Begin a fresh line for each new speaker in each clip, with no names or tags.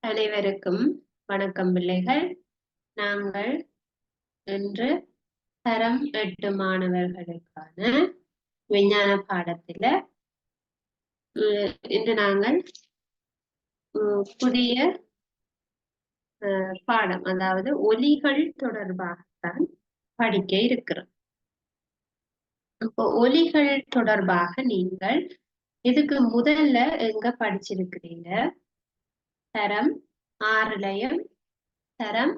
அனைவருக்கும் வணக்கம் பிள்ளைகள். நாங்கள் இன்று தரம் 8 மாணவர்களுக்கான விஞ்ஞான பாடத்தில இன்று நாங்கள் புதிய பாடம், அதாவது ஒலிகள் தொடர்பாகத்தான் படிக்க இருக்கிறோம். இப்போ ஒலிகள் தொடர்பாக நீங்கள் இதுக்கு முதல்ல எங்க படிச்சிருக்கிறீங்க? தரம் 6லயும் தரம்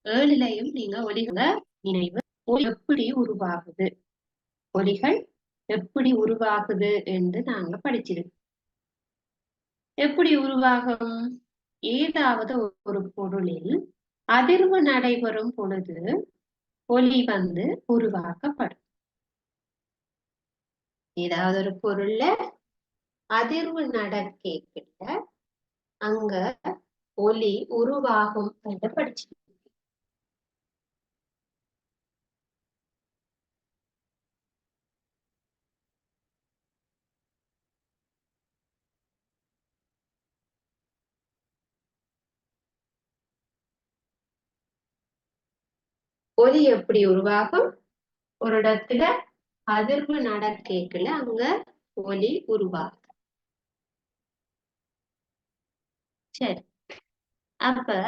7லயும் நீங்க ஒலிகளை நினைவு ஒலி எப்படி உருவாகுது, ஒலிகள் எப்படி உருவாகுது என்று நாங்க படிச்சிருக்கோம். எப்படி உருவாகும்? ஏதாவது ஒரு பொருளில் அதிர்வு நடைபெறும் பொழுது ஒலி உருவாக்கப்படும். ஏதாவது ஒரு பொருள்ல அதிர்வு நடக்க அங்க ஒலி உருவாகும் என்று படிச்சிருக்கோம். ஒலி எப்படி உருவாகும்? ஒரு இடத்துல அதிர்வு நடக்கல அங்க ஒலி உருவாகும். சரி, அப்ப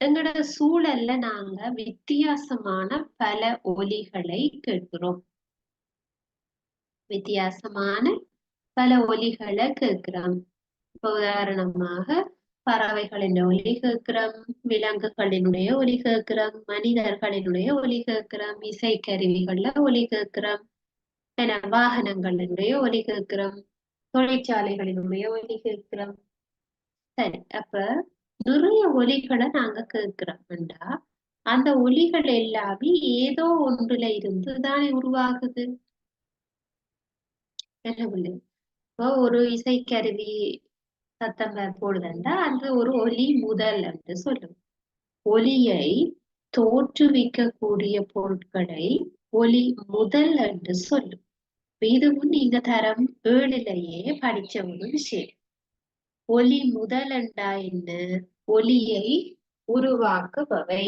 எங்களோட சூழல்ல நாங்க வித்தியாசமான பல ஒலிகளை கேட்கிறோம். வித்தியாசமான பல ஒலிகளை கேட்கிறோம். உதாரணமாக பறவைகளின் ஒலி கேட்கிறோம், விலங்குகளினுடைய ஒலி கேட்கிறோம், மனிதர்களினுடைய ஒலி கேட்கிறோம், இசைக்கருவிகள்ல ஒலி கேட்கிறோம், என வாகனங்களினுடைய ஒலி கேட்கிறோம், தொழிற்சாலைகளினுடைய ஒலி கேட்கிறோம். சரி, அப்ப நிறைய ஒலிகளை நாங்க கேட்கிறோம்டா அந்த ஒலிகள் எல்லாமே ஏதோ ஒன்றுல இருந்து தானே உருவாகுது. இப்போ ஒரு இசைக்கருவி சத்தம் போடுதுண்டா அந்த ஒரு ஒலி முதல் என்று சொல்லும். ஒலியை தோற்றுவிக்கக்கூடிய பொருட்களை ஒலி முதல் என்று சொல்லும். இதுவும் நீங்க தரம் 7லயே படிச்ச ஒரு விஷயம். ஒலி முதல் என்றா என்ன? ஒலியை உருவாக்குபவை.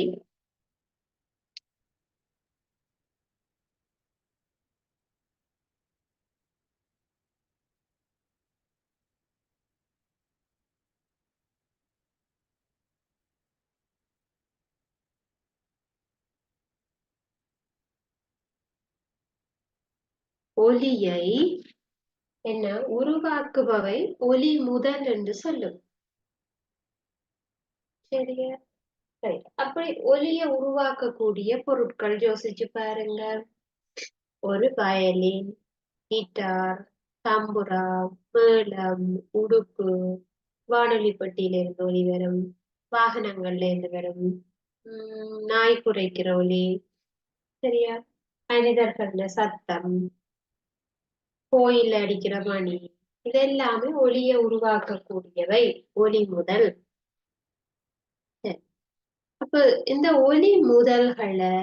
ஒலியை என்ன உருவாக்குபவை ஒலி முதல் என்று சொல்லும். சரியா? அப்படி ஒலியை உருவாக்கக்கூடிய பொருட்கள் யோசிச்சு பாருங்க. ஒரு வயலின், கிட்டார், தம்புரா, மேளம், உடுப்பு, வானொலி பெட்டியிலிருந்து ஒலி வரும், வாகனங்கள்ல இருந்து வரும், நாய் குறைக்கிற ஒலி, சரியா? மனிதர்கள்ல சத்தம், கோயில்ல அடிக்கிற மணி, இதெல்லாமே ஒலியை உருவாக்கக்கூடியவை ஒலி முதல். அப்ப இந்த ஒலி முதல்களை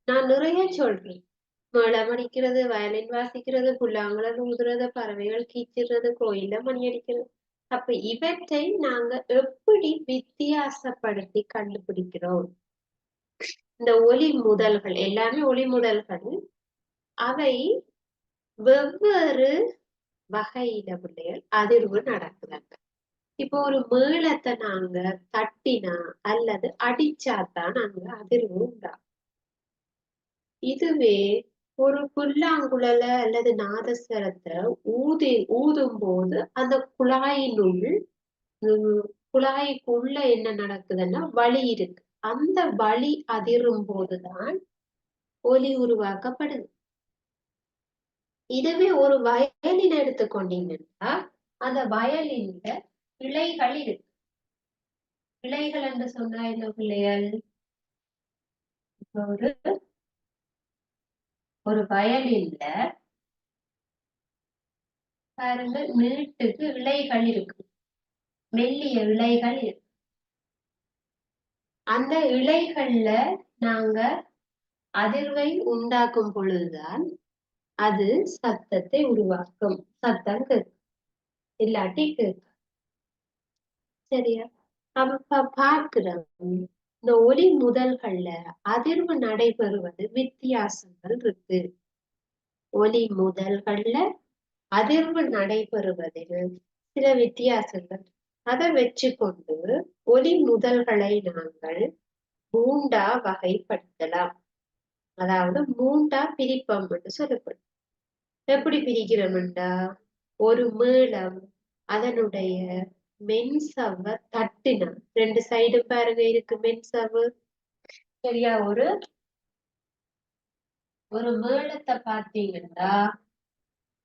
நான் நிறைய சொல்றேன். மேளம் அடிக்கிறது, வயலின் வாசிக்கிறது, புல்லாங்குழல் ஊதுறது, பறவைகள் கீச்சிடுறது, கோயில்ல மணி அடிக்கிறது. அப்ப இவற்றை நாங்க எப்படி வித்தியாசப்படுத்தி கண்டுபிடிக்கிறோம்? இந்த ஒலி முதல்கள் எல்லாமே ஒலி முதல்கள், அவை வெவ்வேறு வகையில பிள்ளைகள் அதிர்வு நடக்குதாங்க. இப்போ ஒரு மேளத்தை நாங்க தட்டினா அல்லது அடிச்சாதான் அங்க அதிர்வு உண்டாகும். இதுவே ஒரு புல்லாங்குழல அல்லது நாதஸ்வரத்தை ஊதும் போது அந்த குழாய்க்குள்ள என்ன நடக்குதுன்னா வலி இருக்கு. அந்த வலி அதிரும் போதுதான் ஒலி உருவாக்கப்படுது. இதுவே ஒரு வயலின் எடுத்துக்கொண்டீங்கன்னா அந்த வயலின்ல கிளைகள் இருக்கு. கிளைகள் என்று சொன்னா என்ன பிள்ளைகள்? ஒரு வயலின்ல பாருங்க, நீட்டுக்கு இலைகள் இருக்கு, மெல்லிய இலைகள் இருக்கு. அந்த இழைகள்ல நாங்க அதிர்வை உண்டாக்கும் பொழுதுதான் அது சத்தத்தை உருவாக்கும். சத்தம் கேட்கும், இல்லாட்டி கேட்கும். சரியா? அப்ப பார்க்கிறோம், இந்த ஒலி முதல்கள்ல அதிர்வு நடைபெறுவது வித்தியாசங்கள் இருக்கு. ஒலி முதல்கள்ல அதிர்வு நடைபெறுவதில் சில வித்தியாசங்கள். அதை வச்சுக்கொண்டு ஒலி முதல்களை நாங்கள் மூண்டா வகைப்படுத்தலாம். அதாவது மூண்டா பிரிப்போம் என்று சொல்லப்படும். எப்படி பிரிக்கிறோம்டா, ஒரு மேளம் அதனுடைய மென்சவ்வ தட்டினா, ரெண்டு சைடு பாருங்க இருக்கு மென்சவ்வு. சரியா? ஒரு ஒரு மேளத்தை பார்த்தீங்கன்னா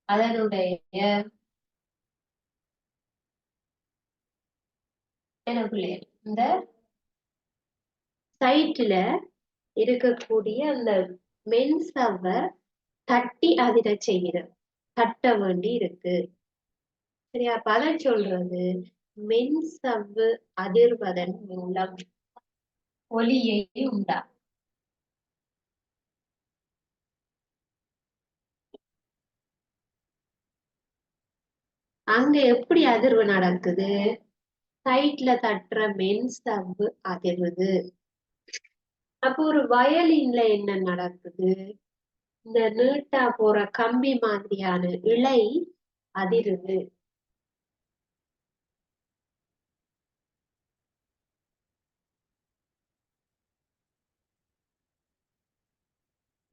அதனுடைய இந்த சைட்ல இருக்கக்கூடிய அந்த மென்சவ்வ தட்டி அதிர செய்கிற தட்ட வேண்டி இருக்கு. சரியா? பல சொல்றது மென்சவ்வு அதிர்வதன் மூலம் ஒலியை உண்டா. அங்க எப்படி அதிர்வு நடக்குது? சைட்ல தட்டுற மென்சவ்வு அதிர்வுது. அப்போ ஒரு வயலின்ல என்ன நடக்குது? இந்த நீட்டா போற கம்பி மாதிரியான இழை அதிருது.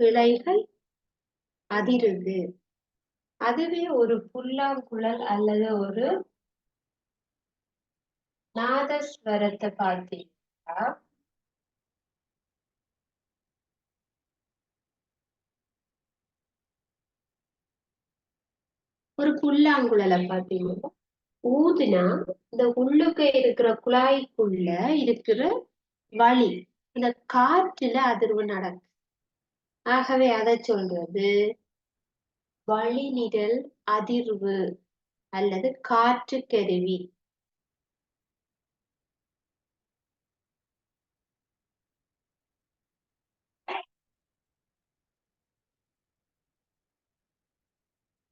இழைகள் அதிருது. அதுவே ஒரு புல்லாங்குழல் அல்லது ஒரு நாதஸ்வரத்தை பார்த்தீங்கன்னா ஒரு புல்லாங்குழலை பார்த்தீங்கன்னா ஊதுனா இந்த உள்ளுக்கு இருக்கிற குழாய்க்குள்ள இருக்கிற வழி இந்த காற்றுல அதிர்வு நடக்கும். ஆகவே அதை சொல்றது வழிநிழல் அதிர்வு அல்லது காற்று கருவி.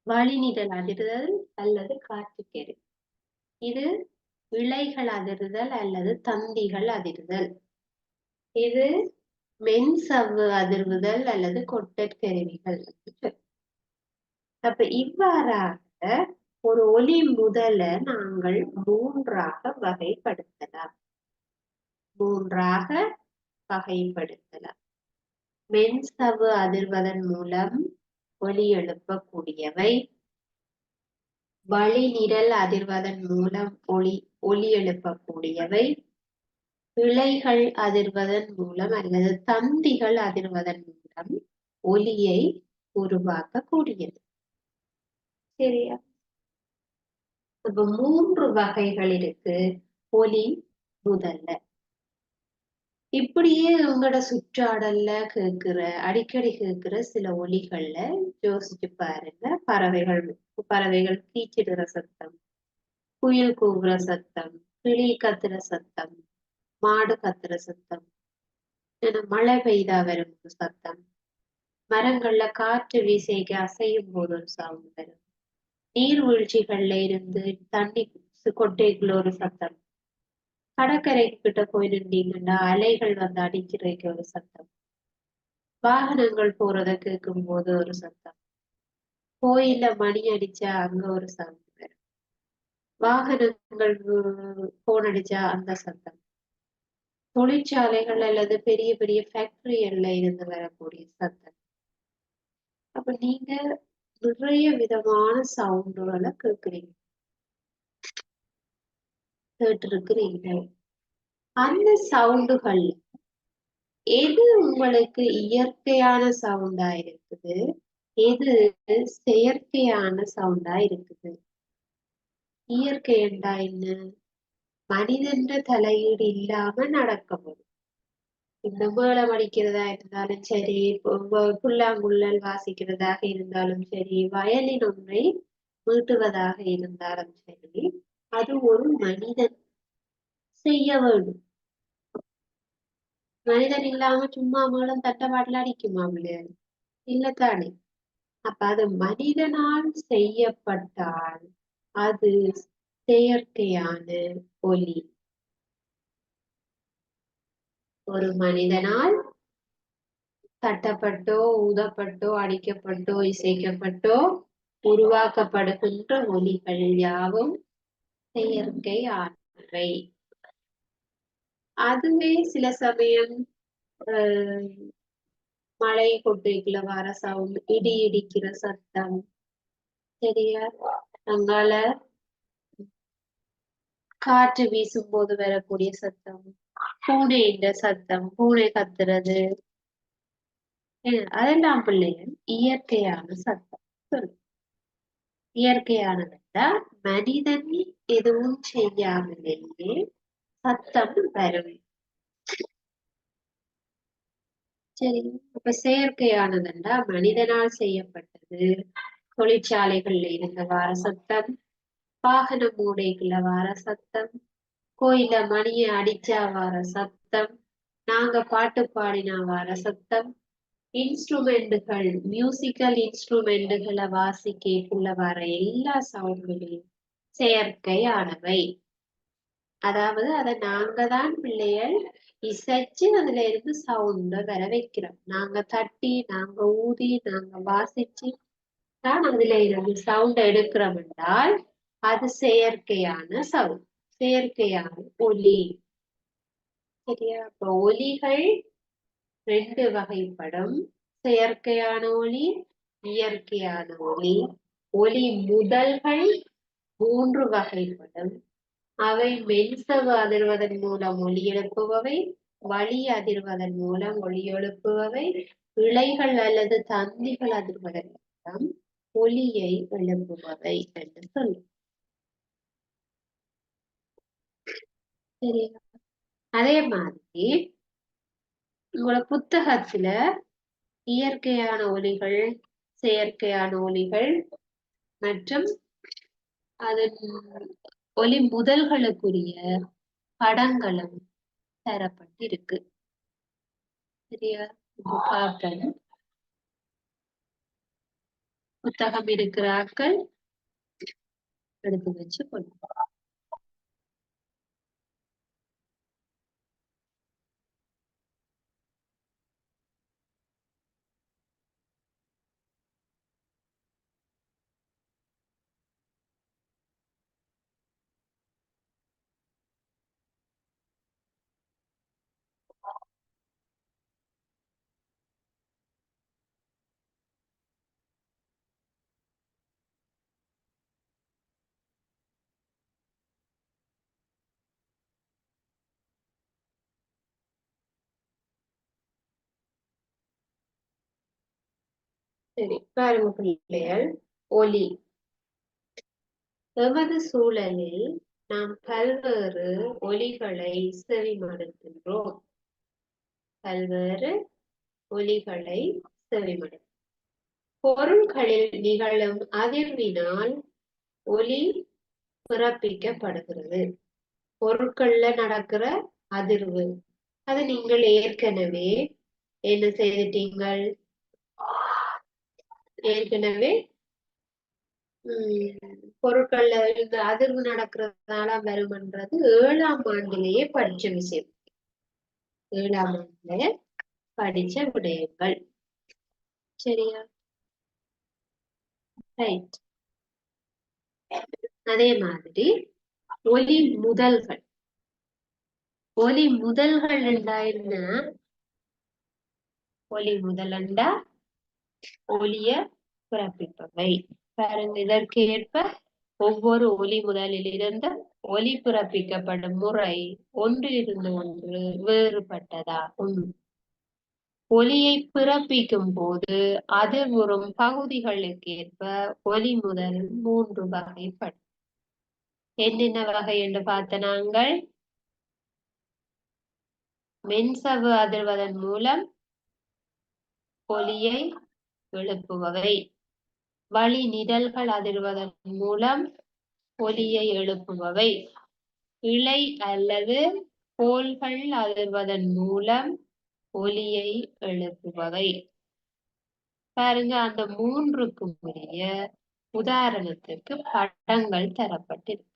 வழிநிழல் அதிர்தல் அல்லது காற்று கருவி. இது இழைகள் அதிர்தல் அல்லது தந்திகள் அதிர்தல். இது மென்சவ்வு அதிர்வுதல் அல்லது கொட்டற்கருவிகள். அப்ப இவ்வாறாக ஒரு ஒலி முதல நாங்கள் மூன்றாக வகைப்படுத்தலாம். மென்சவ்வு அதிர்வதன் மூலம் ஒலி எழுப்பக்கூடியவை, வழிநிழல் அதிர்வதன் மூலம் ஒலி எழுப்பக்கூடியவை, இழைகள் அதிர்வதன் மூலம் அல்லது தந்திகள் அதிர்வதன் மூலம் ஒலியை உருவாக்கக்கூடியது. சரியா? இப்ப 3 வகைகள் இருக்கு ஒலி முதல்ல. இப்படியே உங்களோட சுற்றாடல்ல அடிக்கடி கேட்கிற சில ஒலிகள்ல யோசிச்சு பாருங்க. பறவைகள் கீச்சிடுற சத்தம், குயில் கூவுற சத்தம், கிளி கத்துற சத்தம், மாடு கத்துற சத்தம், மழை பெய்தா வரும் ஒரு சத்தம், மரங்கள்ல காற்று வீசைக்கு அசையும் போது ஒரு சவுண்ட் வரும், நீர்வீழ்ச்சிகள்ல இருந்து தண்ணி கொட்டைக்குள்ள ஒரு சத்தம், கடற்கரை கிட்ட போய் நின்றீங்கன்னா அலைகள் வந்து அடிக்கிறதுக்கு ஒரு சத்தம், வாகனங்கள் போறத கேட்கும் போது ஒரு சத்தம், கோயில்ல மணி அடிச்சா அங்க ஒரு சவுண்ட் வரும், வாகனங்கள் போன் அடிச்சா அந்த சத்தம், தொழிற்சாலைகள் அல்லது பெரிய பெரிய ஃபேக்டரிகள்ல இருந்து வரக்கூடிய சத்தம். அப்ப நீங்க நிறைய விதமான சவுண்டுகளை கேட்டிருக்கிறீங்க. அந்த சவுண்டுகள் எது உங்களுக்கு இயற்கையான சவுண்டா இருக்குது, எது செயற்கையான சவுண்டா இருக்குது? இயற்கை என்றா என்ன? மனிதன்ற தலையீடு இல்லாம நடக்கப்படும். இந்த மேளம் அடிக்கிறதா இருந்தாலும் சரி, புல்லாங்குழல் வாசிக்கிறதாக இருந்தாலும் சரி, வயலின் ஒன்றை மீட்டுவதாக இருந்தாலும் சரி, அது ஒரு மனிதன் செய்ய வேண்டும். மனிதன் இல்லாம சும்மா மேளம் தட்ட பாட்டுல அடிக்குமா பிள்ளைகள்? இல்லத்தானே. அப்ப அது மனிதனால் செய்யப்பட்டால் அது செயற்கையான ஒலி. ஒரு மனிதனால் தட்டப்பட்டோ, ஊதப்பட்டோ, அடிக்கப்பட்டோ, இசைக்கப்பட்டோ உருவாக்கப்படுகின்ற ஒலிகள் யாவும் செயற்கையானவை. அதுவே சில சமயம் மழை கொட்டிக்குள்ள வர சவுண்ட், இடி இடிக்கிற சத்தம், சரியா? அங்கால காற்று வீசும் போது வரக்கூடிய சத்தம், பூனையின் சத்தம், பூனை கத்துறது, அதெல்லாம் பிள்ளைகள் இயற்கையான சத்தம். சொல்லு. இயற்கையானதா மனிதன் எதுவும் செய்யாமலேயே சத்தம் வரும். சரி, இப்ப செயற்கையானதுண்டா மனிதனால் செய்யப்பட்டது. தொழிற்சாலைகள்ல இருந்த வார சத்தம், வாகன மூடைக்குள்ள வார சத்தம், கோயில மணியை அடிச்சா வார சத்தம், நாங்க பாட்டு பாடினா வார சத்தம், இன்ஸ்ட்ருமெண்ட்டுகள், மியூசிக்கல் இன்ஸ்ட்ருமெண்ட்டுகளை வாசிக்கக்குள்ள வர எல்லா சவுண்டுகளையும் செயற்கையானவை. அதாவது அதை நாங்க தான் பிள்ளைகள் இசைச்சு அதுல இருந்து சவுண்ட வர வைக்கிறோம். நாங்க தட்டி, நாங்க ஊதி, நாங்க வாசிச்சு தான் அதுல இருந்து சவுண்ட எடுக்கிறோம் என்றால் அது செயற்கையான சவுண்ட், செயற்கையான ஒலி. சரியா? அப்ப ஒலிகள் ரெண்டு வகைப்படும். செயற்கையான ஒலி, இயற்கையான ஒலி. ஒலி முதல்கள் மூன்று வகைப்படும். அவை மென்சவு அதிர்வதன் மூலம் ஒலி எழுப்புபவை, வளி அதிர்வதன் மூலம் ஒலி எழுப்புபவை, இழைகள் அல்லது தந்திகள் அதிர்வதன் மூலம் ஒலியை எழுப்புபவை என்று சொல்லும். சரியா? அதே மாதிரி உங்களோட புத்தகத்துல இயற்கையான ஒலிகள், செயற்கையான ஒலிகள் மற்றும் அதன் ஒலி முதல்களுக்குரிய படங்களும் தரப்பட்டிருக்கு. சரியா? இப்போ பார்ப்போம். புத்தகம் இருக்கிற ஆட்கள் எடுத்து வச்சு கொள்ளும். சரி, பாருங்க பிள்ளைகள். ஒலி எமது சூழலில் நாம் பல்வேறு ஒலிகளை செவிமடுக்கின்றோம். பல்வேறு ஒலிகளை செவிமடுக்கின்றோம். பொருட்களில் நிகழும் அதிர்வினால் ஒலி பிறப்பிக்கப்படுகிறது. பொருட்கள்ல நடக்கிற அதிர்வு அது நீங்கள் ஏற்கனவே என்ன செய்துட்டீங்கள்? ஏற்கனவே பொருட்கள்ல இந்த அதிர்வு நடக்கிறதுனால வருமன்றது 7ஆம் ஆண்டிலேயே படிச்ச விஷயம். 7ஆம் ஆண்டுல படிச்ச விடயங்கள். சரியா? ரைட். அதே மாதிரி ஒலி முதல்கள். ஒலி முதல்கள் என்றா என்ன? ஒலி முதலண்டா ஒலிய பிறப்பிப்பவை. பாருங்க, இதற்கு ஏற்ப ஒவ்வொரு ஒலி முதலில் இருந்து ஒலி பிறப்பிக்கப்படும் முறை ஒன்றிலிருந்து ஒன்று வேறுபட்டதாகும். ஒலியை பிறப்பிக்கும் போது அதிர்வுறும் பகுதிகளுக்கு ஏற்ப ஒலி முதல் 3 வகைப்படும். என்னென்ன வகை என்று பார்த்த நாங்கள் மென்சவ்வு அதிர்வதன் மூலம் ஒலியை எழுப்புபவை, வளி நிழல்கள் அதிர்வதன் மூலம் ஒலியை எழுப்புபவை, இழை அல்லது கோல்கள் அதிர்வதன் மூலம் ஒலியை எழுப்புபவை. பாருங்க, அந்த மூன்றுக்கும் உரிய உதாரணத்துக்கு படங்கள் தரப்பட்டிருக்கு.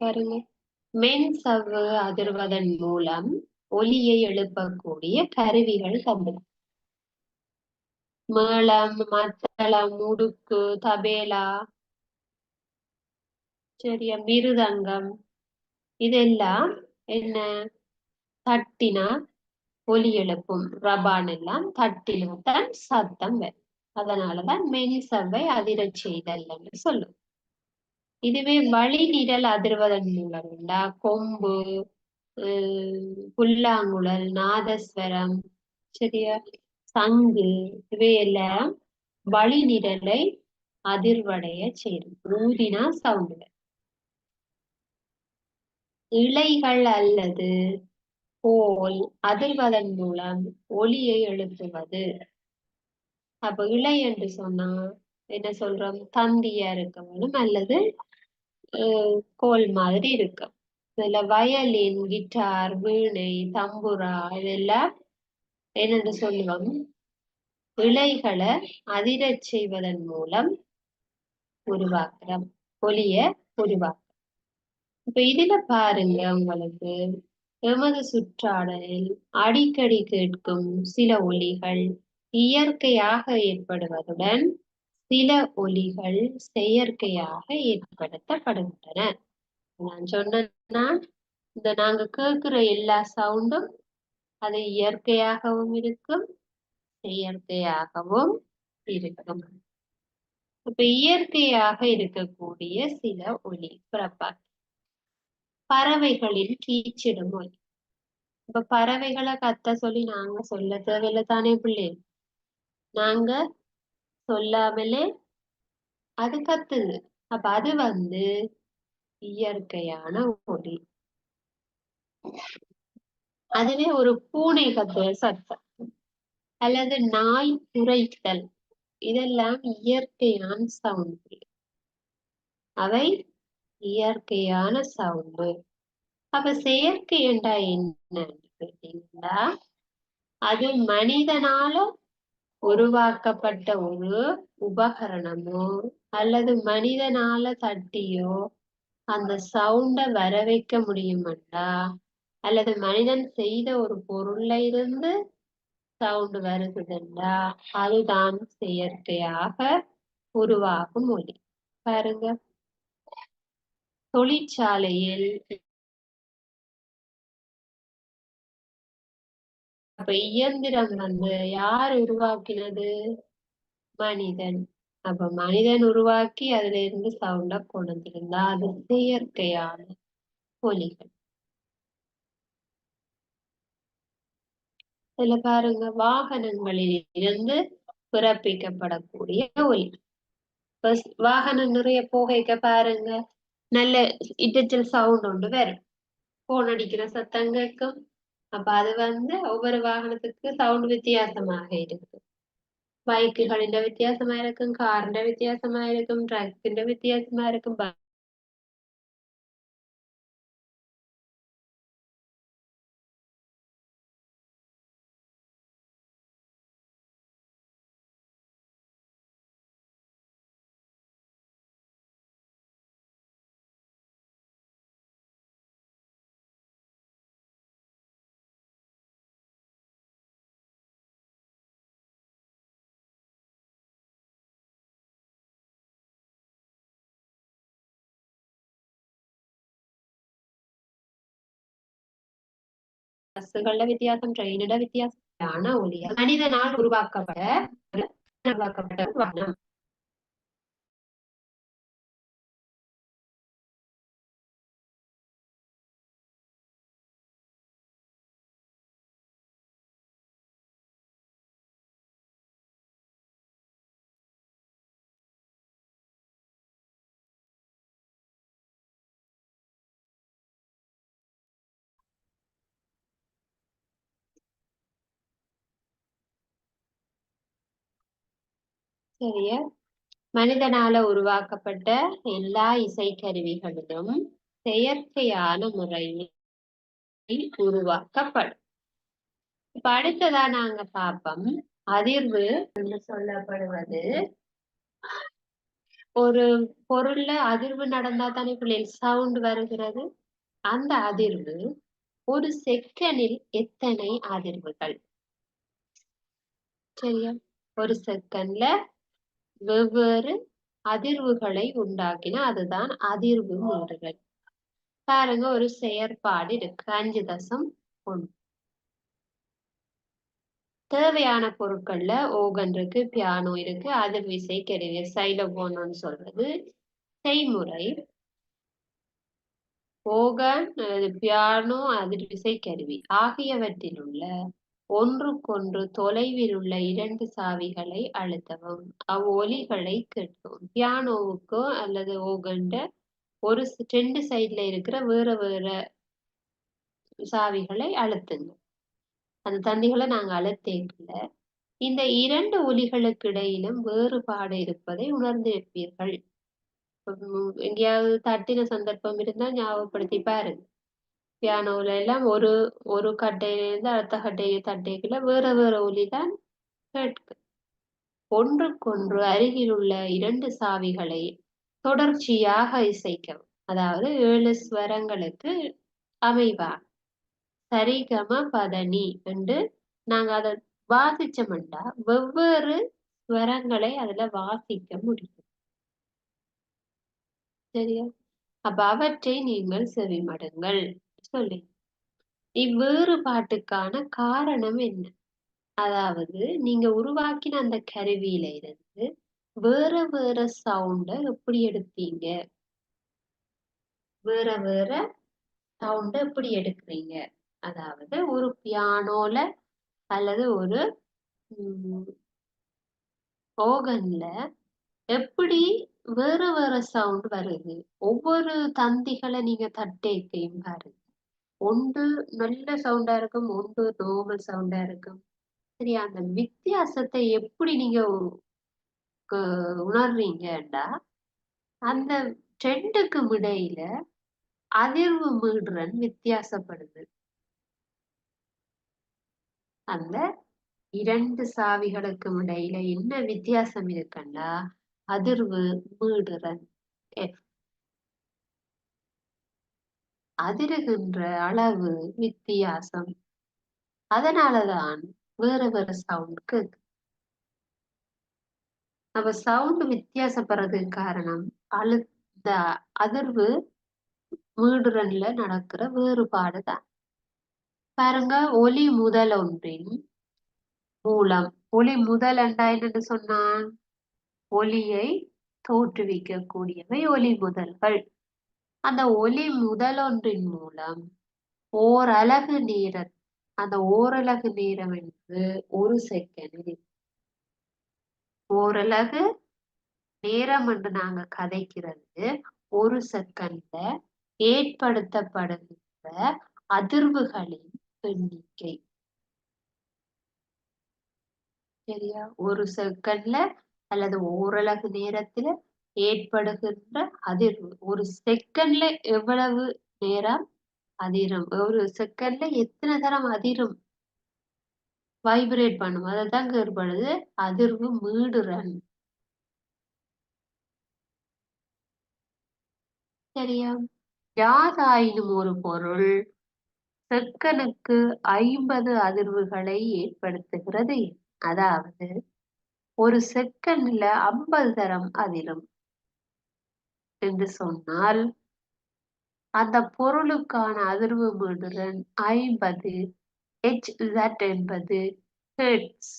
பாருங்க, மென் சவ்வு அதிர்வதன் மூலம் ஒலியை எழுப்பக்கூடிய கருவிகள் தந்தது. மேளம், மத்தளம், உடுக்கு, தபேலா, சரியா, மிருதங்கம், இதெல்லாம் என்ன தட்டினா ஒலி எழுப்பும். ரபான் எல்லாம் தட்டினால்தான் சத்தம் வரும். அதனாலதான் மென் சவ்வை அதிரச் செய்தல் என்று சொல்லும். இதுவே வழி நிரல் அதிர்வதன் மூலம்டா கொம்பு, புல்லாங்குழல், நாதஸ்வரம், சரியா, சங்கு, இவையெல்லாம் வழி நிரலை அதிர்வடைய செய்யும். ஊதினா சவுண்ட். இலைகள் அல்லது கோல் அதிர்வதன் மூலம் ஒலியை எழுப்புவது. அப்ப இலை என்று சொன்னா என்ன சொல்றோம்? தந்தியா இருக்க வேணும் அல்லது கோல் மாதிரி இருக்கும். இதுல வயலின், கிட்டார், வீணை, தம்புரா இதெல்லாம் என்னென்று சொல்லுவோம்? இலைகளை அதிரச் செய்வதன் மூலம் உருவாக்குறோம், ஒலிய உருவாக்குறோம். இப்ப இதுல பாருங்க, உங்களுக்கு எமது சுற்றாடலில் அடிக்கடி கேட்கும் சில ஒலிகள் இயற்கையாக ஏற்படுவதுடன் சில ஒலிகள் செயற்கையாக ஏற்படுத்தப்படுகின்றன. நான் சொன்னா, இந்த நாங்க கேட்கிற எல்லா சவுண்டும் அது இயற்கையாகவும் இருக்கும், செயற்கையாகவும் இருக்கும். இப்ப இயற்கையாக இருக்கக்கூடிய சில ஒலி பிறப்பா பறவைகளின் கீச்சிடும் ஒலி. இப்ப பறவைகளை கத்த சொல்லி நாங்க சொல்ல தேவையில்லை தானே பிள்ளை? நாங்க சொல்லாமலே அது கத்துது. அப்ப அது இயற்கையான ஒலி. அதுவே ஒரு பூனை கத்துற சத்தம் அல்லது நாய் குரைத்தல், இதெல்லாம் இயற்கையான சவுண்ட். அவை இயற்கையான சவுண்டு. அப்ப செயற்கை என்றா என்னன்னு கேட்டீங்கன்னா, அது மனிதனால உருவாக்கப்பட்ட ஒரு உபகரணமோ அல்லது மனிதனால தட்டியோ அந்த சவுண்ட வர வைக்க முடியுமாண்டா, அல்லது மனிதன் செய்த ஒரு பொருள்ல இருந்து சவுண்ட் வருகுதுண்டா, அதுதான் செயற்கையாக உருவாகும் ஒலி. பாருங்க, தொழிற்சாலையில் அப்ப இயந்திரம் யார் உருவாக்கினது? மனிதன். அப்ப மனிதன் உருவாக்கி அதுல இருந்து சவுண்ட கொண்டிருந்தா அது செயற்கையான ஒலிகள். இதுல பாருங்க, வாகனங்களில் இருந்து பிறப்பிக்கப்படக்கூடிய ஒலி. வாகனம் நிறைய போகைக்க பாருங்க, நல்ல இரைச்சல் சவுண்ட் ஒன்று வரும், போன் அடிக்கிற சத்தம் கேட்கும். அப்ப அது ஒவ்வொரு வாகனத்துக்கு சவுண்ட் வித்தியாசமாக இருக்கு. பைக்குகளின் வித்தியாசமா இருக்கும், காரின் வித்தியாசமா இருக்கும், ட்ரக்கின் வித்தியாசமா இருக்கும். பஸ்ஸுகள வித்தியாசம், ட்ரெயினோட வித்தியாசமான ஒலி மனிதனால் உருவாக்கப்பட்ட வாகனம். சரியா, மனிதனால உருவாக்கப்பட்ட எல்லா இசைக்கருவிகளிலும் செயற்கையான முறையில் உருவாக்கப்படும். இப்ப அடுத்ததா நாங்க பார்ப்போம். அதிர்வு என்று சொல்லப்படுவது ஒரு பொருள்ல அதிர்வு நடந்தா தானே பிள்ளைகள் சவுண்ட் வருகிறது. அந்த அதிர்வு ஒரு செகண்டில் எத்தனை அதிர்வுகள்? சரியா? ஒரு செகண்ட்ல வெவ்வேறு அதிர்வுகளை உண்டாக்கினா அதுதான் அதிர்வு மீறுதல். பாருங்க, ஒரு செயற்பாடு இருக்கு 5.1. தேவையான பொருட்கள்ல ஓகன் இருக்கு, பியானோ இருக்கு, அதிர்விசை கருவி சைலோபோன்னு சொல்றது செய்முறை. ஓகன், பியானோ, அதிர்விசை கருவி ஆகியவற்றில் உள்ள ஒன்றுக்கொன்று தொலைவில் உள்ள 2 சாவிகளை அழுத்தவும். ஒலிகளை கேட்கவும். பியானோவுக்கோ அல்லது ஓகன்ட ஒரு 2 சைட்ல இருக்கிற வேற வேற சாவிகளை அழுத்துங்க. அந்த தந்திகளை நாங்க அழுத்தேக்கல. இந்த 2 ஒலிகளுக்கு இடையிலும் வேறுபாடு இருப்பதை உணர்ந்திருப்பீர்கள். எங்கேயாவது தட்டின சந்தர்ப்பம் இருந்தா ஞாபகப்படுத்தி பாருங்க. பியானோல எல்லாம் ஒரு ஒரு கட்டையிலிருந்து அடுத்த கட்டையை தட்டைக்குள்ள வேற வேற ஒலிதான் கேட்கும். ஒன்றுக்கொன்று அருகிலுள்ள 2 சாவிகளை தொடர்ச்சியாக இசைக்கவும். அதாவது 7 ஸ்வரங்களுக்கு அமைவா சரிகம பதனி என்று நாங்க அதை வாசிச்சோம்னா வெவ்வேறு ஸ்வரங்களை அதுல வாசிக்க முடியும். சரியா? அப்ப அவற்றை நீங்கள் செவிமடுங்கள் சொல்லி. இவ்வேறுபாட்டுக்கான காரணம் என்ன? அதாவது நீங்க உருவாக்கின அந்த கருவியில இருந்து வேற வேற சவுண்ட எப்படி எடுத்தீங்க? வேற வேற சவுண்ட எப்படி எடுக்கிறீங்க? அதாவது ஒரு பியானோல அல்லது ஒரு ஓகன்ல எப்படி வேற வேற சவுண்ட் வருது? ஒவ்வொரு தந்திகளை நீங்க தட்டேக்கையும் பாருங்க. ஒன்று நல்ல சவுண்டா இருக்கும், ஒன்று நார்மல் சவுண்டா இருக்கும். சரியா? அந்த வித்தியாசத்தை எப்படி நீங்க உணர்றீங்கடா, அந்த 2க்கும் இடையில அதிர்வு மீடுறன் வித்தியாசப்படுது. அந்த 2 சாவிகளுக்கும் இடையில என்ன வித்தியாசம் இருக்குன்னா அதிர்வு மீடுறன். அதிருகின்ற அளவு வித்தியாசம். அதனாலதான் வேற வேற சவுண்ட் கேக்கு. அப்ப சவுண்ட் வித்தியாசப்படுறதுக்கு காரணம் இந்த அதிர்வு மீடுறன்ல நடக்கிற வேறுபாடுதான். பாருங்க, ஒலி முதல் ஒன்றின் மூலம். ஒலி முதல் என்றா என்னன்னு சொன்னான்? ஒலியை தோற்றுவிக்கக்கூடியவை ஒலி முதல்கள். அந்த ஒலி முதலொன்றின் மூலம் ஓரலகு நேரம், அந்த ஓரலகு நேரம் என்பது ஒரு செகண்ட். ஓரலகு நேரம் என்று நாங்க கதைக்கிறது ஒரு செகண்ட்ல ஏற்படுத்தப்படுகின்ற அதிர்வுகளின் எண்ணிக்கை. சரியா? ஒரு செகண்ட்ல அல்லது ஓரலகு நேரத்துல ஏற்படுகின்ற அதிர்வு. ஒரு செகண்ட்ல எவ்வளவு நேரம் அதிரும்? ஒரு செகண்ட்ல எத்தனை தரம் அதிரும்? வைப்ரேட் பண்ணும். அதைத்தான் ஏற்படுது அதிர்வு மீடுறன். சரியா? யாதாயினும் ஒரு பொருள் செகனுக்கு 50 அதிர்வுகளை ஏற்படுத்துகிறது. அதாவது ஒரு செகண்ட்ல 50 தரம் அதிரும் என்று சொன்னால் அந்த பொருளுக்கான அதிர்வு மீடுறன் 50 Hz என்பது ஹெர்ட்ஸ்.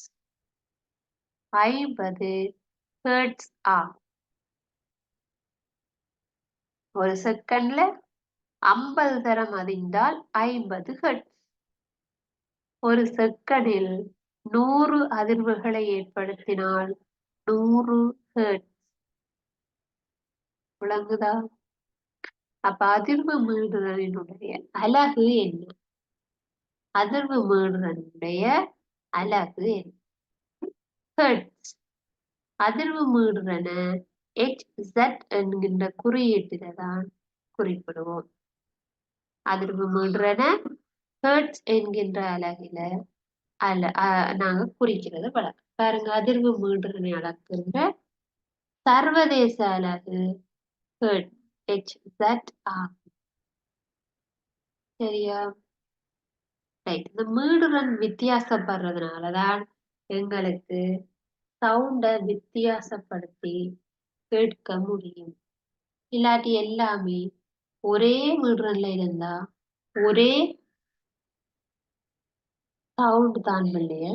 50 ஹெர்ட்ஸ் ஆகும். ஒரு செகண்ட்ல 50 தரம் அதிர்ந்தால் 50 ஹெர்ட்ஸ். ஒரு செகண்டில் 100 அதிர்வுகளை ஏற்படுத்தினால் 100 ஹெர்ட்ஸ். விளங்குதா? அப்ப அதிர்வு மீடுதலினுடைய அலகு என்ன? அதிர்வு மீடுதலினுடைய அலகு என்ன? ஹெர்ட்ஸ். அதிர்வு மீடுதன Hz என்கின்ற குறியீட்டில தான் குறிப்பிடுவோம். அதிர்வு மீடுதன ஹெர்ட்ஸ் என்கின்ற அலகில நாங்க குறிக்கிறது வழக்கம். பாருங்க, அதிர்வு மீள்திறனை அளக்கின்ற சர்வதேச அலகு ஹெர்ட்ஸ், HZ ஆகும். சரியா? ரைட். இந்த மீடுறன் வித்தியாசப்படுறதுனாலதான் எங்களுக்கு சவுண்ட வித்தியாசப்படுத்தி கேட்க முடியும். இல்லாட்டி எல்லாமே ஒரே மீடுறன்ல இருந்தா ஒரே சவுண்ட் தான் இல்லையா?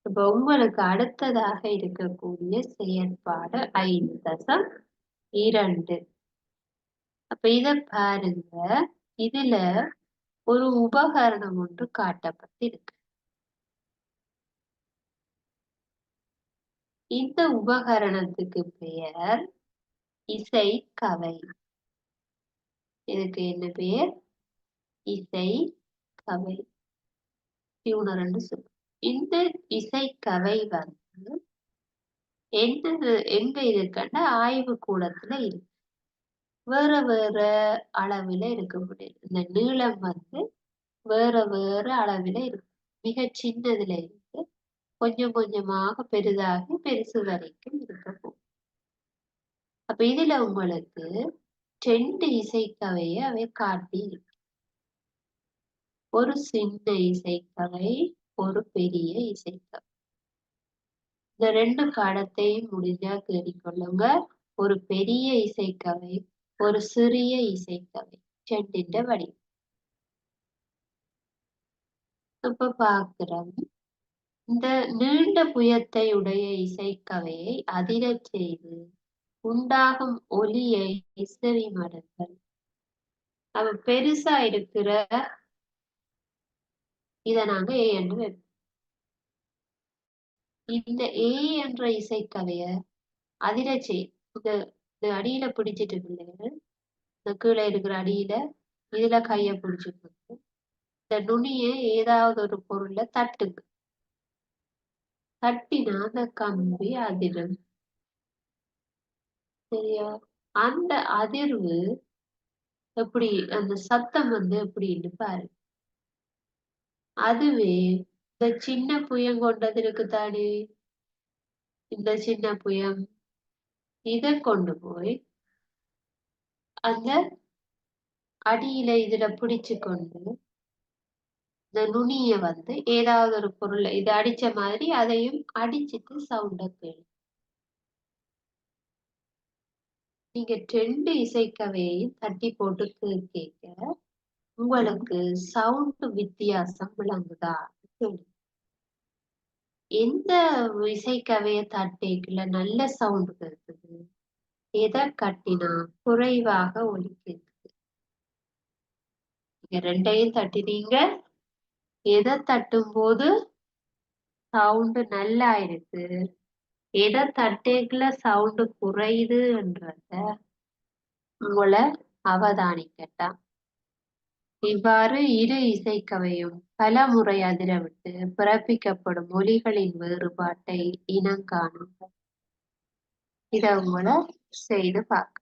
இப்ப உங்களுக்கு அடுத்ததாக இருக்கக்கூடிய செயற்பாடு 5.2. அப்ப இத பாருங்க. இதுல ஒரு உபகரணம் ஒன்று காட்டப்பட்டிருக்கு. இந்த உபகரணத்துக்கு பெயர் இசைக்கவை. இதுக்கு என்ன பெயர்? இசைக்கவை. டியூனர் என்று சொல்லுவோம். இந்த இசைக்கவை வந்து எங்க இருக்குன்னா ஆய்வு கூடத்துல இருக்கு. வேற வேற அளவுல இருக்க முடியும். இந்த நீளம் வந்து வேற வேற அளவுல இருக்கு. மிக சின்னதுல இருக்கு கொஞ்சம் கொஞ்சமாக பெரிதாகி பெருசு வரைக்கும் இருக்க போகும். அப்ப இதுல உங்களுக்கு 2 இசைக்கவையை அவை காட்டி இருக்கு. ஒரு சின்ன இசைக்கவை, ஒரு பெரிய இசைக்கவை. இந்த 2 படத்தையும் முடிஞ்சா கேட்டுக்கொள்ளுங்க. ஒரு பெரிய இசைக்கவை, ஒரு சிறிய இசைக்கவை, 2 வடிவம். இப்ப பார்க்கிறோம். இந்த நீண்ட புயத்தை உடைய இசைக்கவையை அதிரச் செய்து உண்டாகும் ஒலியை செவிமடுங்கள். அவ பெருசா இருக்கிற இத நாங்க ஏ என்று வைப்போம். இந்த ஏ என்ற இசைக்கவைய அதிரச் செய் இந்த அடியில பிடிச்சிட்டு பிள்ளைகள், இந்த கீழே இருக்கிற அடியில இதுல கைய பிடிச்சிட்டு இந்த நுனிய ஏதாவது ஒரு பொருள்ல தட்டுங்க. தட்டினா அந்த கம்பி அதிரும். சரியா? அந்த அதிர்வு எப்படி, அந்த சத்தம் வந்து எப்படின்னு பாரு. அதுவே இந்த சின்ன புயம் கொண்டது இருக்குதானே, இந்த சின்ன புயம் இத கொண்டு போய் அந்த அடியில இதுல பிடிச்சு கொண்டு இந்த நுனிய வந்து ஏதாவது ஒரு பொருள் இது அடிச்ச மாதிரி அதையும் அடிச்சிட்டு சவுண்ட கேளு. நீங்க 2 இசைக்கவையையும் தட்டி போட்டு கேட்க உங்களுக்கு சவுண்ட் வித்தியாசம் விளங்குதா? எந்த இசைக்கவைய தட்டிக்குள்ள நல்ல சவுண்ட் கேக்குது, எதை கட்டினா குறைவாக ஒலி கேக்குது. நீங்க 2யும் தட்டினீங்க, எதை தட்டும் போது சவுண்ட் நல்லா இருக்கு, எதை தட்டேக்குள்ள சவுண்ட் குறையுதுன்றத உங்களை அவதானிக்கட்டாம். இவ்வாறு இரு இசைக்கவையும் பல முறை அதிரவிட்டு பிறப்பிக்கப்படும் ஒலிகளின் வேறுபாட்டை இனங்காணுங்கள். இத உங்களை செய்து பார்க்க.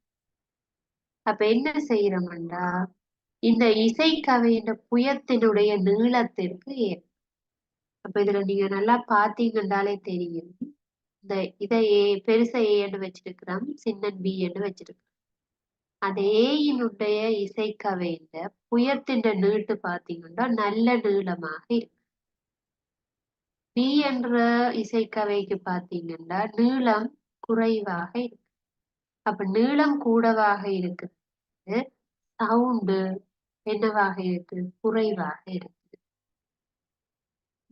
அப்ப என்ன செய்யறோம்டா, இந்த இசைக்கவையின் புயத்தினுடைய நீளத்திற்கு அப்ப இதுல நீங்க நல்லா பாத்தீங்கன்னாலே தெரியும். இந்த இதை பெருச ஏன்னு வச்சிருக்கிறோம், சின்ன பி என்று வச்சிருக்கிறோம். அந்த ஏயினுடைய இசைக்கவையில புயத்தின் நீட்டு பாத்தீங்கன்னா நல்ல நீளமாக இருக்கு. பி என்ற இசைக்கவைக்கு பாத்தீங்கன்னா நீளம் குறைவாக இருக்கு. அப்ப நீளம் கூடவாக இருக்குது, சவுண்டு என்னவாக இருக்கு, குறைவாக இருக்கு.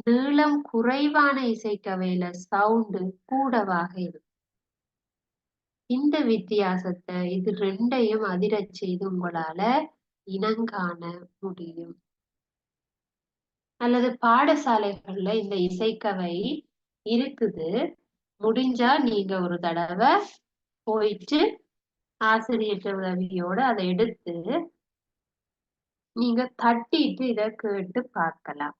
நீளம் குறைவான இசைக்கவையில சவுண்டு கூடவாக இருக்கு. இந்த வித்தியாசத்தை இது 2யும் அதிரச் செய்து உங்களால இனங்காண முடியும். அல்லது பாடசாலைகள்ல இந்த இசைக்கவை இருக்குது, முடிஞ்சா நீங்க ஒரு தடவை போயிட்டு ஆசிரியர் உதவியோட அதை எடுத்து நீங்க தட்டிட்டு இத கேட்டு பார்க்கலாம்.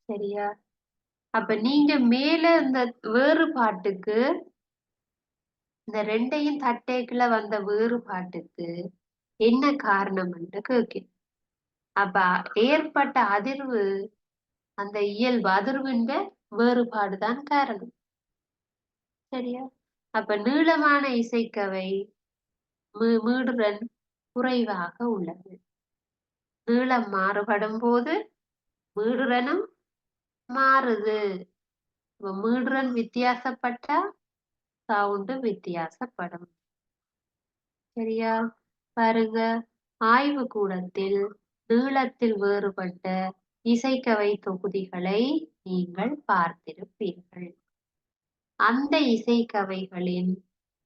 சரியா? அப்ப நீங்க மேல இந்த வேறுபாட்டுக்கு, இந்த 2யும் தட்டேக்குள்ள வந்த வேறுபாட்டுக்கு என்ன காரணம் என்று கேட்கிறேன். அப்ப ஏற்பட்ட அதிர்வு அந்த இயல்பு அதிர்வின் வேறுபாடுதான் காரணம். சரியா? அப்ப நீளமான இசைக்கவை மீடுரன் குறைவாக உள்ளது. நீளம் மாறுபடும் போது மீடுரனும் மாறுது. மீடுரன் வித்தியாசப்பட்டா சவுண்டு வித்தியாசப்படும். சரியா? பாருங்க, ஆய்வு கூடத்தில் நீளத்தில் வேறுபட்ட இசைக்கவை தொகுதிகளை நீங்கள் பார்த்திருப்பீர்கள். அந்த இசைக்கவைகளின்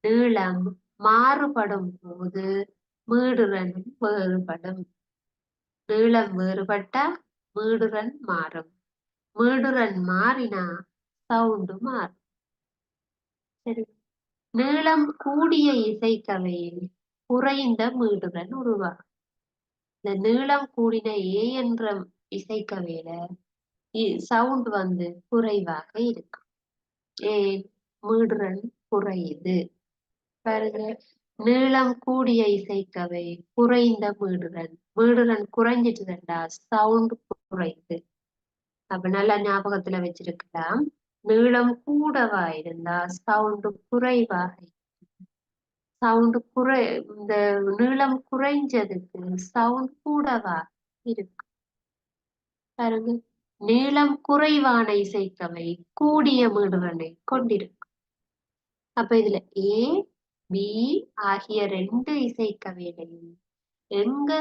நீளம் மாறுபடும் போது மீடுரன் வேறுபடும். நீளம் வேறுபட்டா மீடுரன் மாறும். மீடுரன் மாறினா சவுண்டு மாறும். சரி, நீளம் கூடிய இசைக்கவையில் குறைந்த மீடுரன் உருவாகும். இந்த நீளம் கூடின ஏ என்ற இசைக்கவையில சவுண்ட் குறைவாக இருக்கும். ஏன்? மீடுரன் குறையுது. பாருங்க, நீளம் கூடிய இசைக்கவை குறைந்த மீடுரன். மீடுரன் குறைஞ்சிட்டுதா சவுண்ட் குறையுது. அப்ப நல்லா ஞாபகத்துல வச்சிருக்கலாம். நீளம் கூடவா இருந்தா சவுண்ட் குறைவாக, சவுண்ட் இந்த நீளம் குறைஞ்சதுக்கு சவுண்ட் கூடவா இருக்கு. பாருங்க, நீளம் குறைவான இசைக்கவை கூடிய மீடுரனை கொண்டிருக்கு. அப்ப இதுல ஏ பி ஆகிய 2 இசைக்கவைகளையும் எங்க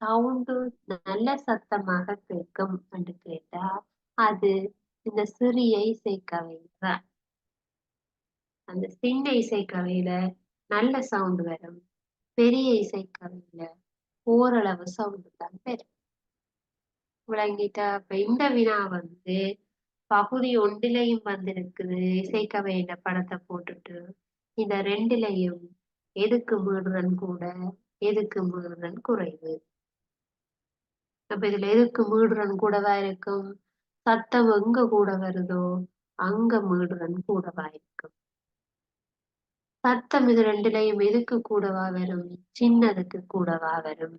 சவுண்டு நல்ல சத்தமாக கேட்கும் என்று கேட்டா அது இந்த சிறிய இசைக்கவை தான். அந்த சின்ன இசைக்கவையில நல்ல சவுண்ட் வரும், பெரிய இசைக்கவையில ஓரளவு சவுண்ட் தான் வரும். விளங்கிட்டா? அப்ப இந்த வினா பகுதி 1லயும் வந்திருக்குது. இசைக்கவையில படத்தை போட்டுட்டு இந்த 2லயும் எதுக்கு மீடுரன் கூட, எதுக்கு மீடுரன் குறைவு. அப்ப இதுல எதுக்கு மீடுரன் கூடவா இருக்கும்? சத்தம் எங்க கூட வருதோ அங்க மீடுரன் கூடவா இருக்கும். சத்தம் இது 2லயும் எதுக்கு கூடவா வரும்? சின்னதுக்கு கூடவா வரும்.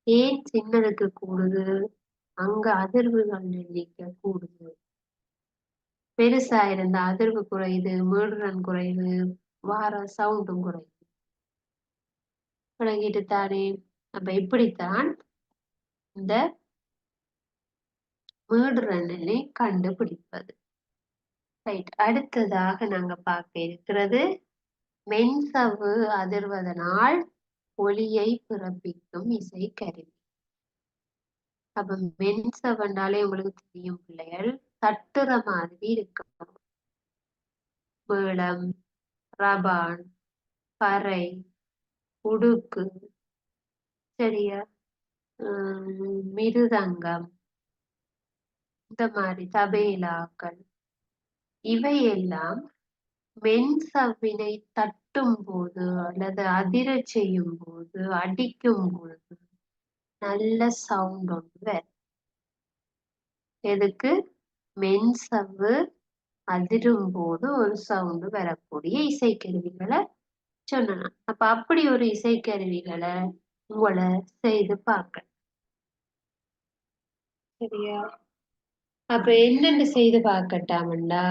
ஏன் சின்னதுக்கு கூடுது? அங்க அதிர்வுகள் எண்ணிக்கை கூடுது. பெருசா இருந்த அதிர்வு குறையுது, மீடுரன் குறைவு, வார சவுண்டும் குறையுது. விளங்கிட்டு தானே? அப்ப இப்படித்தான் இந்த மீடுரனை கண்டுபிடிப்பது. ரைட். அடுத்ததாக நாங்க பார்க்க இருக்கிறது மென்சவ்வு அதிர்வதனால் ஒலியை பிறப்பிக்கும் இசைக்கருவி. அப்ப மென்சவ்வுனாலே உங்களுக்கு தெரியும் பிள்ளைகள், தட்டுற மாதிரி இருக்கும். மேளம், ரபான், பறை, உடுக்கு, சரியா, மிருதங்கம், இந்த மாதிரி தபேலாக்கள், இவையெல்லாம் மென்சவ்வினை தட்டும் போது அல்லது அதிர செய்யும் போது, அடிக்கும் பொழுது நல்ல சவுண்ட் ஒன்று. எதுக்கு? மென்சவ்வு அதிரும் போது ஒரு சவுண்டு வரக்கூடிய இசைக்கருவிகளை சொன்னா. அப்ப அப்படி ஒரு இசைக்கருவிகளை உங்களை செய்து பார்க்க. சரியா? அப்ப என்னென்ன செய்து பார்க்கட்டாமண்டா,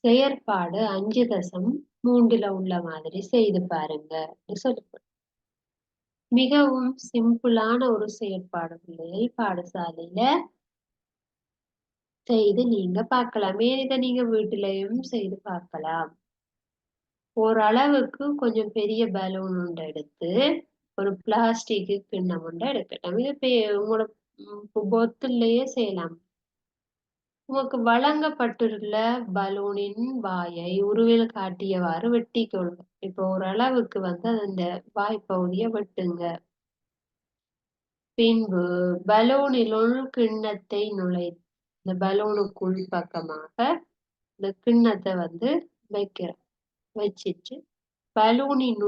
செயற்பாடு 5.3 உள்ள மாதிரி செய்து பாருங்க சொல்லப்படும். மிகவும் சிம்பிளான ஒரு செயற்பாடு பிள்ளைகள், பாடசாலையில செய்து நீங்க பார்க்கலாம். இதை நீங்க வீட்டிலையும் செய்து பார்க்கலாம். ஓரளவுக்கு கொஞ்சம் பெரிய பலூன் ஒன்று எடுத்து ஒரு பிளாஸ்டிக் கிண்ணம் ஒன்று எடுக்கட்டும். இது உங்களோட பொத்துலயே செய்யலாம். உங்களுக்கு வழங்கப்பட்டுள்ள பலூனின் வாயை உருவில் காட்டியவாறு வெட்டி கொள்ளுங்க. இப்போ ஓரளவுக்கு அந்த வாய்ப்பகுதியை வெட்டுங்க. பின்பு பலூனிலுள் கிண்ணத்தை இந்த பலூனுக்குள் பக்கமாக இந்த கிண்ணத்தை வைக்கிறேன். வச்சிட்டு பலூனின்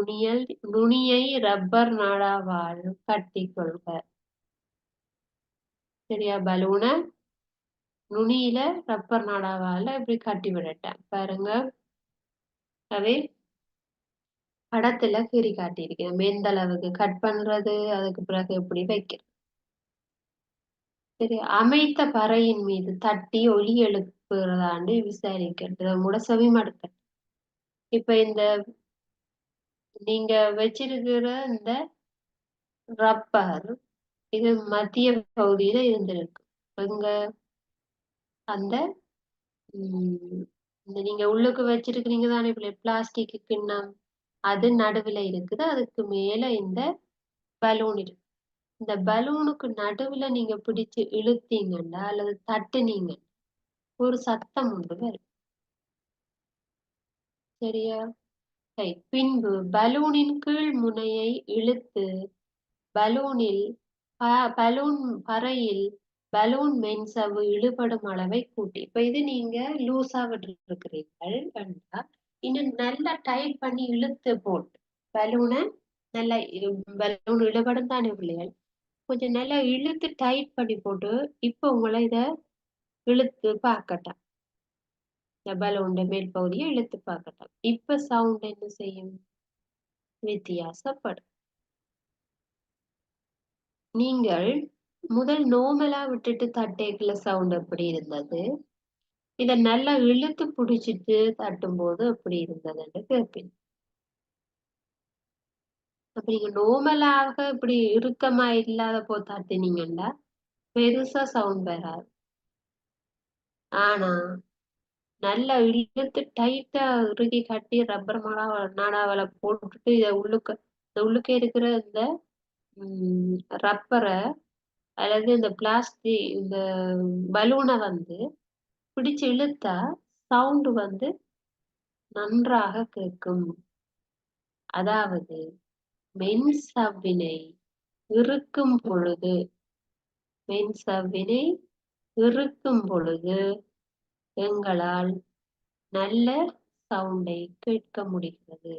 நுனியை ரப்பர் நாடாவால் கட்டி கொள்க. சரியா? பலூனை நுனியில ரப்பர் நாடாவால இப்படி கட்டி விடட்டேன். பாருங்க, அவை படத்துல கீறி காட்டியிருக்கேன். எந்த அளவுக்கு கட் பண்றது, அதுக்கு பிறகு எப்படி வைக்கிறது. சரி, அமைத்த பறையின் மீது தட்டி ஒலி எழுப்புறதாண்டு விசாரிக்கிறது உங்களோட செவிமடுக்க. இப்ப இந்த நீங்க வச்சிருக்கிற இந்த ரப்பர் இது மத்திய பகுதியில இருந்திருக்கு. எங்க அந்த இந்த நீங்க உள்ளுக்கு வச்சிருக்கிறீங்க தானே பிளாஸ்டிக் கிண்ணம், அது நடுவுல இருக்குது. அதுக்கு மேல இந்த பலூன் இருக்கு. இந்த பலூனுக்கு நடுவுல நீங்க பிடிச்சு இழுத்தீங்கன்னா அல்லது தட்டுனீங்க ஒரு சத்தம் உண்டு வரும். சரியா? சரி. பின்பு பலூனின் கீழ் முனையை இழுத்து பலூனில் பலூன் பறையில் பலூன் மென்சவ்வு இழுபடும் அளவை கூட்டி. இப்ப இது நீங்க லூசா விட்டுருக்கிறீர்கள் என்றா இன்னும் நல்லா டைட் பண்ணி இழுத்து போட்டு பலூனை நல்லா பலூன் இழுபடும் தானே பிள்ளைகள், கொஞ்சம் நல்லா இழுத்து டைட் பண்ணி போட்டு இப்ப உங்களை இத இழுத்து பார்க்கட்டும். இந்த பலூன் மேல் பகுதியை இழுத்து பார்க்கட்டும். இப்ப சவுண்ட் என்ன செய்யும்? வித்தியாசப்படும். நீங்கள் முதல் நோமலா விட்டுட்டு தட்டேக்குள்ள சவுண்ட் எப்படி இருந்தது, இத நல்லா இழுத்து புடிச்சிட்டு தட்டும்போது எப்படி இருந்ததுன்னு கேட்பீங்க. அப்ப நீங்க நோமலாக இப்படி இறுக்கமா இல்லாத போ தட்டுனீங்கன்னா பெருசா சவுண்ட் வராது. ஆனா நல்லா இழுத்து டைட்டா இறுகி கட்டி ரப்பர் நாடாவல போட்டுட்டு இத இந்த உள்ளுக்க இருக்கிற இந்த ரப்பரை அல்லது இந்த பிளாஸ்டிக் இந்த பலூனை வந்து பிடிச்சு இழுத்தா சவுண்ட் வந்து நன்றாக கேட்கும். அதாவது மென்சவ்வினை இறுக்கும் பொழுது மென்சவ்வினை இறுக்கும் பொழுது எங்களால் நல்ல சவுண்டை கேட்க முடிகிறது.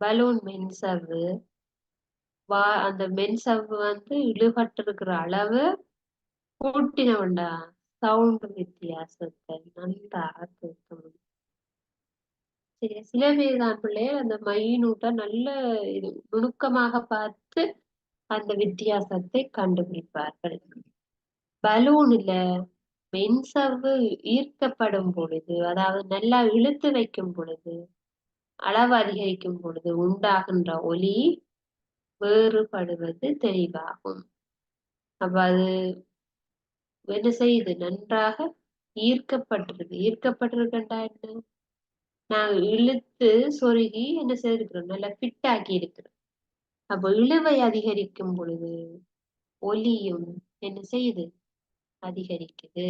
பலூன் மென்சவ்வு அந்த மென்சவ்வு வந்து இழுபட்டிருக்கிற அளவு கூட்டினவண்டா சவுண்ட் வித்தியாசத்தை நன்றாக கேட்க முடியும். சரி, சில பேர் தான் பிள்ளைகள் அந்த மைனூட்டா நல்ல இது நுணுக்கமாக பார்த்து அந்த வித்தியாசத்தை கண்டுபிடிப்பார்கள். பலூன்ல மென்சவ்வு ஈர்க்கப்படும் பொழுது, அதாவது நல்லா இழுத்து வைக்கும் பொழுது, அளவு அதிகரிக்கும் பொழுது உண்டாகின்ற ஒலி வேறுபடுவது தெளிவாகும். அப்ப அது என்ன செய்யுது? நன்றாக ஈர்க்கப்பட்டிருக்குன்றா என்ன? நான் இழுத்து சொருகி என்ன செய்திருக்கிறோம்? நல்லா ஃபிட் ஆக்கி இருக்கிறோம். அப்ப இழுவை அதிகரிக்கும் பொழுது ஒலியும் என்ன செய்யுது? அதிகரிக்குது.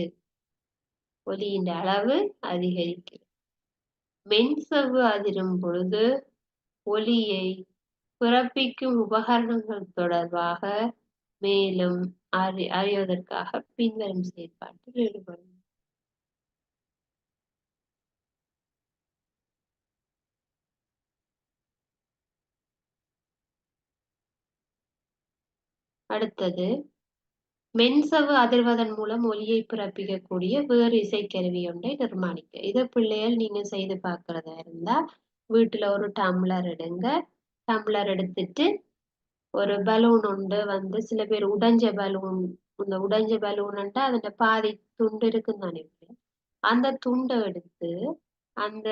ஒலியின் அளவு அதிகரிக்குது. மென்சவ்வு அதிரும் பொழுது ஒலியை பிறப்பிக்கும் உபகரணங்கள் தொடர்பாக மேலும் அறிவதற்காக பின்வரும் செயற்பாட்டில் ஈடுபடும். அடுத்தது, மென்சவ்வு அதிர்வதன் மூலம் ஒலியை பிறப்பிக்கக்கூடிய வேறு இசைக்கருவி ஒன்றை நிர்மாணிக்க. இதை பிள்ளைகள் நீங்க செய்து பார்க்கிறதா இருந்தா வீட்டுல ஒரு டம்ளர் எடுங்க. டம்ளர் எடுத்துட்டு ஒரு பலூன் உண்டு வந்து சில பேர் உடைஞ்ச பலூன், இந்த உடைஞ்ச பலூன்ட்டா அதுல பாதி துண்டு இருக்குன்னு தானே, அந்த துண்டை எடுத்து அந்த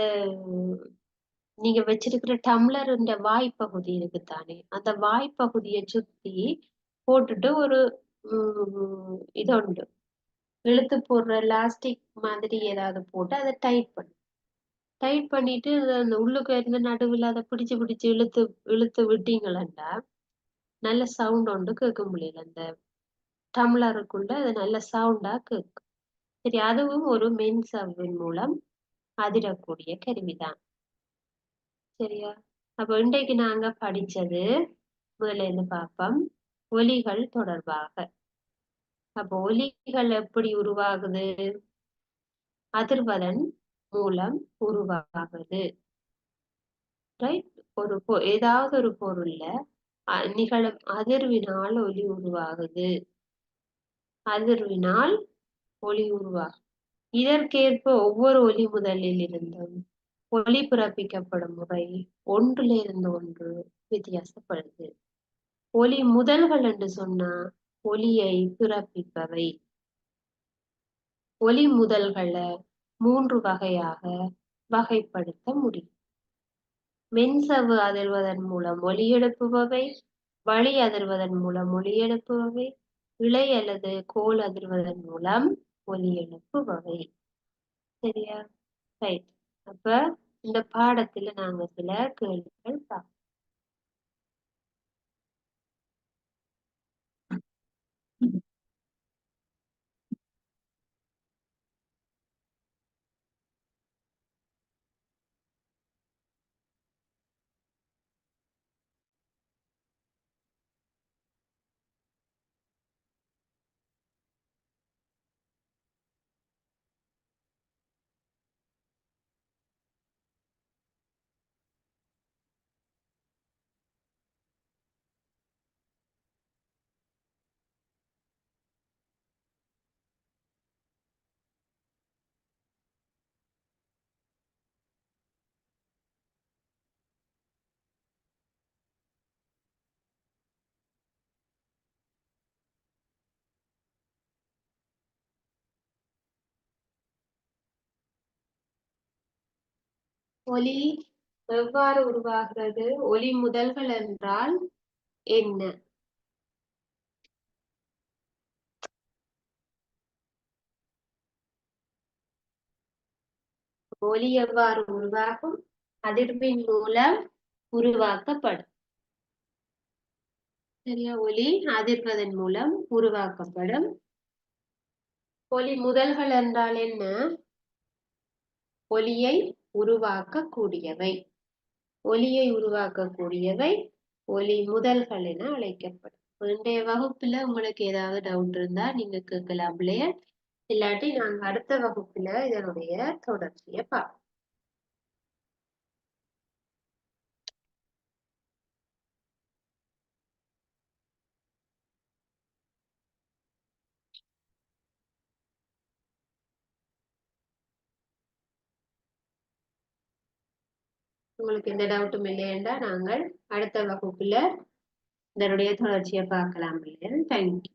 நீங்க வச்சிருக்கிற டம்ளர்ன்ற வாய்ப்பகுதி இருக்குத்தானே, அந்த வாய்ப்பகுதியை சுத்தி போட்டுட்டு ஒரு இதொண்டு இழுத்து போடுற எலாஸ்டிக் மாதிரி ஏதாவது போட்டு அதை டைட் பண்ணிட்டு அந்த உள்ளுக்கு இருந்த நடுவில் அதை பிடிச்சு பிடிச்சு இழுத்து இழுத்து விட்டீங்களா நல்ல சவுண்ட் ஒன்று கேட்க முடியல. அந்த டம்ளருக்குள்ள அது நல்ல சவுண்டா கேட்கும். சரி, அதுவும் ஒரு மென்சவ்வின் மூலம் அதிரக்கூடிய கருவிதான். சரியா? அப்ப இன்றைக்கு நாங்க படிச்சது முதல்ல இருந்து பார்ப்போம் ஒலிகள் தொடர்பாக. அப்ப ஒலிகள் எப்படி உருவாகுது? அதிர்வதன் மூலம் உருவாகுது. ரைட்? ஏதாவது ஒரு பொருள்ல நிகழும் அதிர்வினால் ஒலி உருவாகுது. அதிர்வினால் ஒலி உருவாகும். இதற்கேற்ப ஒவ்வொரு ஒலி முதலில் இருந்தும் ஒலி பிறப்பிக்கப்படும் முறை ஒன்றிலிருந்து ஒன்று வித்தியாசப்படுது. ஒலி முதல்கள் என்று சொன்னா ஒலியை பிறப்பிப்பவை. ஒலி முதல்களை 3 வகையாக வகைப்படுத்த முடியும். மென்சவ்வு அதிர்வதன் மூலம் ஒலி எழுப்புபவை, வளி அதிர்வதன் மூலம் ஒலி எழுப்புபவை, இழை அல்லது கோல் அதிர்வதன் மூலம் ஒலி எழுப்புபவை. சரியா? ரைட். அப்ப இந்த பாடத்துல நாங்க சில கேள்விகள் பார்ப்போம். ஒலி எவ்வாறு உருவாகிறது? ஒலி முதல்கள் என்றால் என்ன? ஒலி எவ்வாறு உருவாகும்? அதிர்வின் மூலம் உருவாக்கப்படும். சரியா? ஒலி அதிர்வதன் மூலம் உருவாக்கப்படும். ஒலி முதல்கள் என்றால் என்ன? ஒலியை உருவாக்கக்கூடியவை. ஒலியை உருவாக்கக்கூடியவை ஒலி முதல்கள் என அழைக்கப்படும். இன்றைய வகுப்புல உங்களுக்கு ஏதாவது டவுட் இருந்தா நீங்க கேட்கலாம் இல்லையா? இல்லாட்டி நாங்க அடுத்த வகுப்புல இதனுடைய தொடர்ச்சியை பார்ப்போம். உங்களுக்கு எந்த டவுட்டும் இல்லையென்றா நாங்கள் அடுத்த வகுப்புல இதனுடைய தொடர்ச்சியை பார்க்கலாம் இல்லையா? தேங்க்யூ.